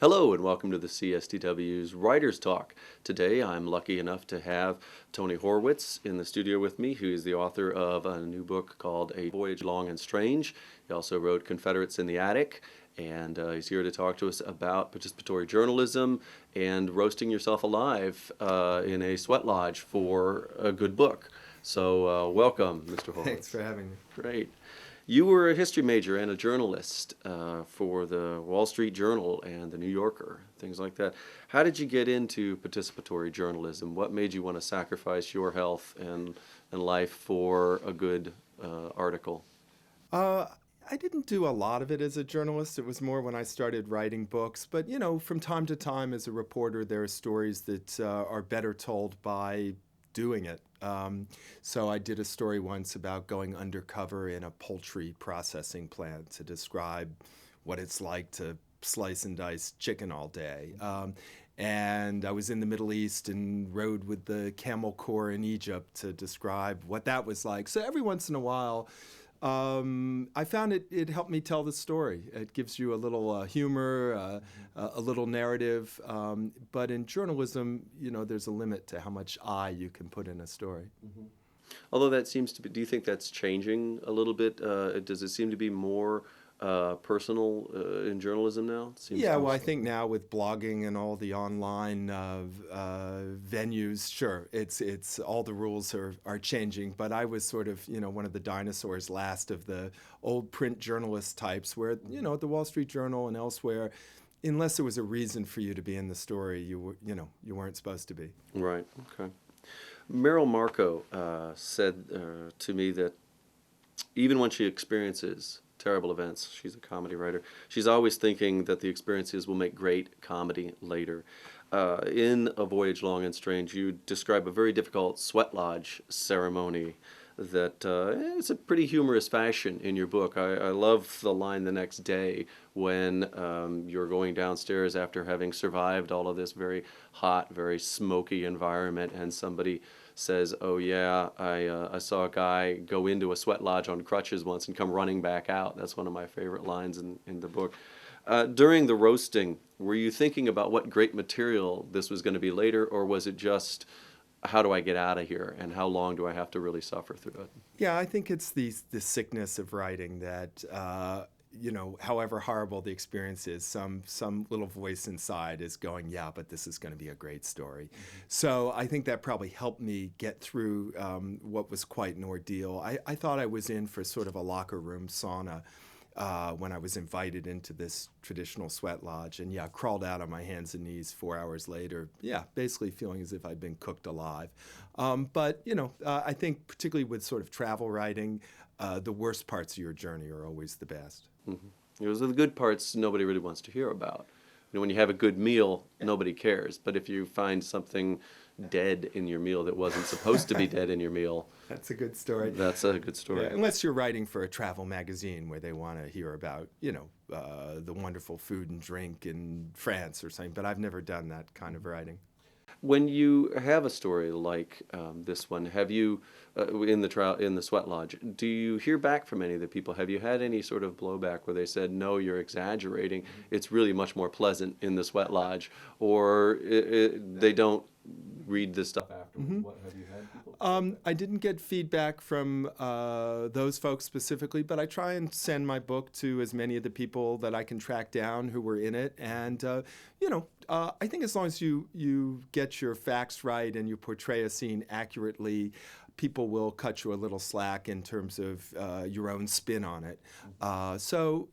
Hello and welcome to the CSTW's Writers Talk. Today I'm lucky enough to have Tony Horwitz in the studio with me, who is the author of a new book called A Voyage Long and Strange. He also wrote Confederates in the Attic, and he's here to talk to us about participatory journalism and roasting yourself alive in a sweat lodge for a good book. So welcome, Mr. Horwitz. Thanks for having me. Great. You were a history major and a journalist for the Wall Street Journal and the New Yorker, things like that. How did you get into participatory journalism? What made you want to sacrifice your health and life for a good article? I didn't do a lot of it as a journalist. It was more when I started writing books. But, from time to time as a reporter, there are stories that are better told by doing it. So I did a story once about going undercover in a poultry processing plant to describe what it's like to slice and dice chicken all day. And I was in the Middle East and rode with the Camel Corps in Egypt to describe what that was like. So every once in a while, I found it helped me tell the story. It gives you a little humor, a little narrative. But in journalism, there's a limit to how much you can put in a story. Mm-hmm. Although that seems to be, do you think that's changing a little bit? Does it seem to be more personal in journalism now? Yeah, well, I think now with blogging and all the online venues, sure, it's all the rules are changing. But I was sort of, one of the dinosaurs last of the old print journalist types where, at the Wall Street Journal and elsewhere, unless there was a reason for you to be in the story, you weren't supposed to be. Right, okay. Meryl Marco said to me that even when she experiences terrible events, she's a comedy writer, she's always thinking that the experiences will make great comedy later. In A Voyage Long and Strange, you describe a very difficult sweat lodge ceremony that it's a pretty humorous fashion in your book. I love the line the next day when you're going downstairs after having survived all of this very hot, very smoky environment, and somebody says, "Oh yeah, I saw a guy go into a sweat lodge on crutches once and come running back out." That's one of my favorite lines in the book. During the roasting, were you thinking about what great material this was going to be later, or was it just, how do I get out of here, and how long do I have to really suffer through it? Yeah, I think it's the sickness of writing that, however horrible the experience is, some little voice inside is going, yeah, but this is going to be a great story. Mm-hmm. So I think that probably helped me get through what was quite an ordeal. I thought I was in for sort of a locker room sauna when I was invited into this traditional sweat lodge, and crawled out on my hands and knees 4 hours later, basically feeling as if I'd been cooked alive. But I think particularly with sort of travel writing, the worst parts of your journey are always the best. Mm-hmm. Those are the good parts nobody really wants to hear about. When you have a good meal, nobody cares. But if you find something dead in your meal that wasn't supposed to be dead in your meal, that's a good story. That's a good story. Yeah, unless you're writing for a travel magazine where they want to hear about, the wonderful food and drink in France or something. But I've never done that kind of writing. When you have a story like this one, have you, in the sweat lodge, do you hear back from any of the people? Have you had any sort of blowback where they said, no, you're exaggerating, it's really much more pleasant in the sweat lodge, or they don't read this stuff afterwards? Mm-hmm. What have you had people? I didn't get feedback from those folks specifically, but I try and send my book to as many of the people that I can track down who were in it. And, I think as long as you get your facts right and you portray a scene accurately, people will cut you a little slack in terms of your own spin on it. So,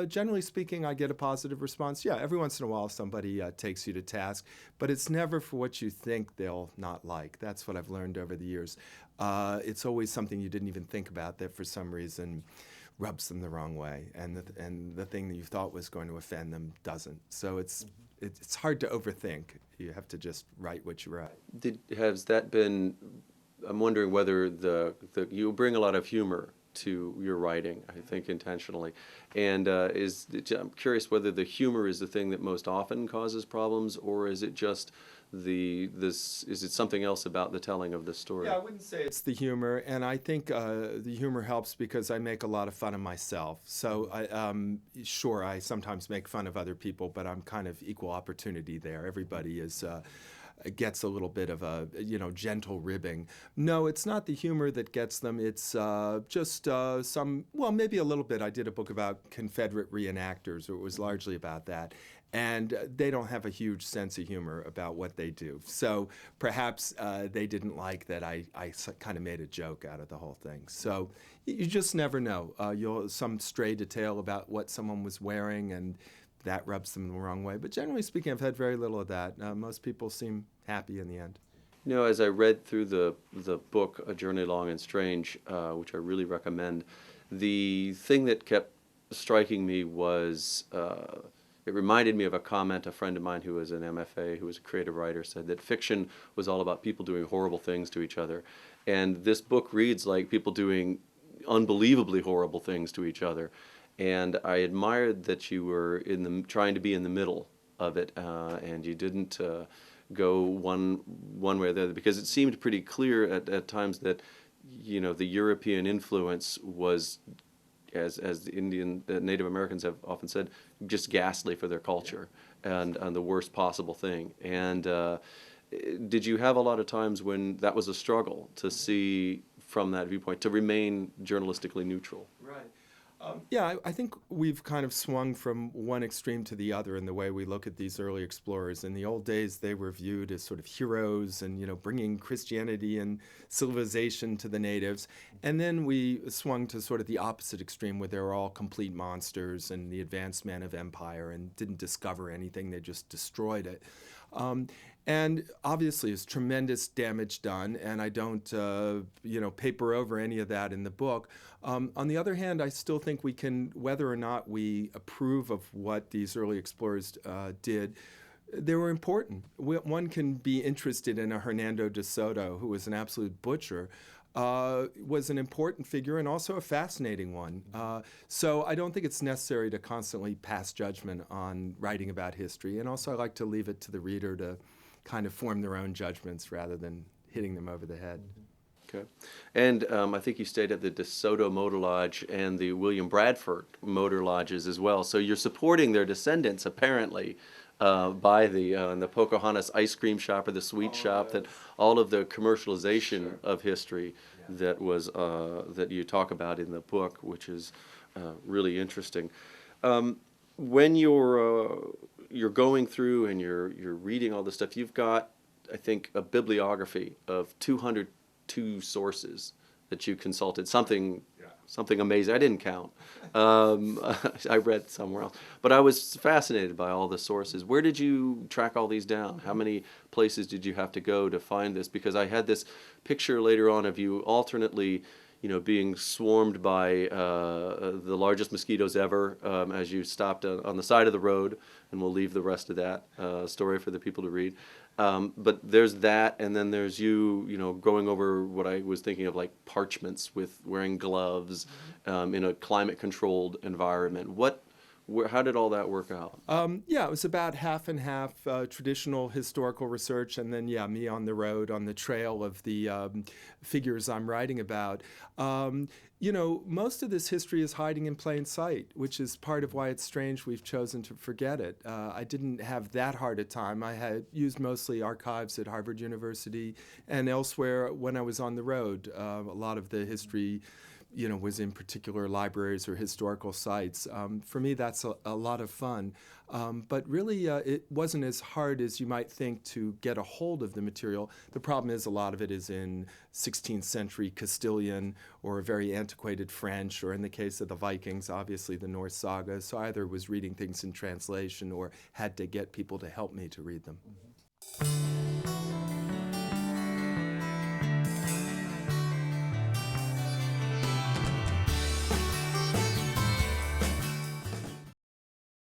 generally speaking, I get a positive response. Yeah, every once in a while somebody takes you to task, but it's never for what you think they'll not like. That's what I've learned over the years. It's always something you didn't even think about that for some reason rubs them the wrong way, and the thing that you thought was going to offend them doesn't. So it's hard to overthink. You have to just write what you write. Has that been? I'm wondering whether you bring a lot of humor to your writing, I think intentionally, and I'm curious whether the humor is the thing that most often causes problems, or is it just is it something else about the telling of this story? Yeah, I wouldn't say it's the humor, and I think the humor helps because I make a lot of fun of myself. So, sure, I sometimes make fun of other people, but I'm kind of equal opportunity there. Everybody gets a little bit of a gentle ribbing. No, it's not the humor that gets them. It's just maybe a little bit. I did a book about Confederate reenactors. It was largely about that. And they don't have a huge sense of humor about what they do. So perhaps they didn't like that I kind of made a joke out of the whole thing. So you just never know. Some stray detail about what someone was wearing, and that rubs them the wrong way. But generally speaking, I've had very little of that. Most people seem happy in the end. As I read through the book, A Journey Long and Strange, which I really recommend, the thing that kept striking me was it reminded me of a comment a friend of mine who was an MFA, who was a creative writer, said that fiction was all about people doing horrible things to each other. And this book reads like people doing unbelievably horrible things to each other. And I admired that you were trying to be in the middle of it, and you didn't go one way or the other, because it seemed pretty clear at times that the European influence was, as the Native Americans have often said, just ghastly for their culture, and the worst possible thing. And did you have a lot of times when that was a struggle to see from that viewpoint, to remain journalistically neutral? Right. Yeah, I think we've kind of swung from one extreme to the other in the way we look at these early explorers. In the old days, they were viewed as sort of heroes and, bringing Christianity and civilization to the natives. And then we swung to sort of the opposite extreme, where they were all complete monsters and the advanced men of empire and didn't discover anything, they just destroyed it. And obviously, there's tremendous damage done, and I don't, paper over any of that in the book. On the other hand, I still think we can, whether or not we approve of what these early explorers did, they were important. One can be interested in a Hernando de Soto, who was an absolute butcher, was an important figure and also a fascinating one. So I don't think it's necessary to constantly pass judgment on writing about history. And also I like to leave it to the reader to kind of form their own judgments rather than hitting them over the head. Okay. And I think you stayed at the De Soto Motor Lodge and the William Bradford Motor Lodges as well. So you're supporting their descendants, apparently, by the Pocahontas ice cream shop or the sweet shop, that all of the commercialization of history that was that you talk about in the book, which is really interesting. When you're going through and you're reading all this stuff, you've got, I think, a bibliography of 202 sources that you consulted. Something amazing. I didn't count. I read somewhere else. But I was fascinated by all the sources. Where did you track all these down? How many places did you have to go to find this? Because I had this picture later on of you alternately, being swarmed by the largest mosquitoes ever as you stopped on the side of the road, and we'll leave the rest of that story for the people to read. But there's that, and then there's you, going over what I was thinking of, like parchments with wearing gloves in a climate-controlled environment. How did all that work out? It was about half and half traditional historical research, and then, me on the road, on the trail of the figures I'm writing about. Most of this history is hiding in plain sight, which is part of why it's strange we've chosen to forget it. I didn't have that hard a time. I had used mostly archives at Harvard University and elsewhere when I was on the road. A lot of the history was in particular libraries or historical sites. For me, that's a lot of fun. But really, it wasn't as hard as you might think to get a hold of the material. The problem is a lot of it is in 16th century Castilian or very antiquated French, or in the case of the Vikings, obviously the Norse sagas. So I either was reading things in translation or had to get people to help me to read them.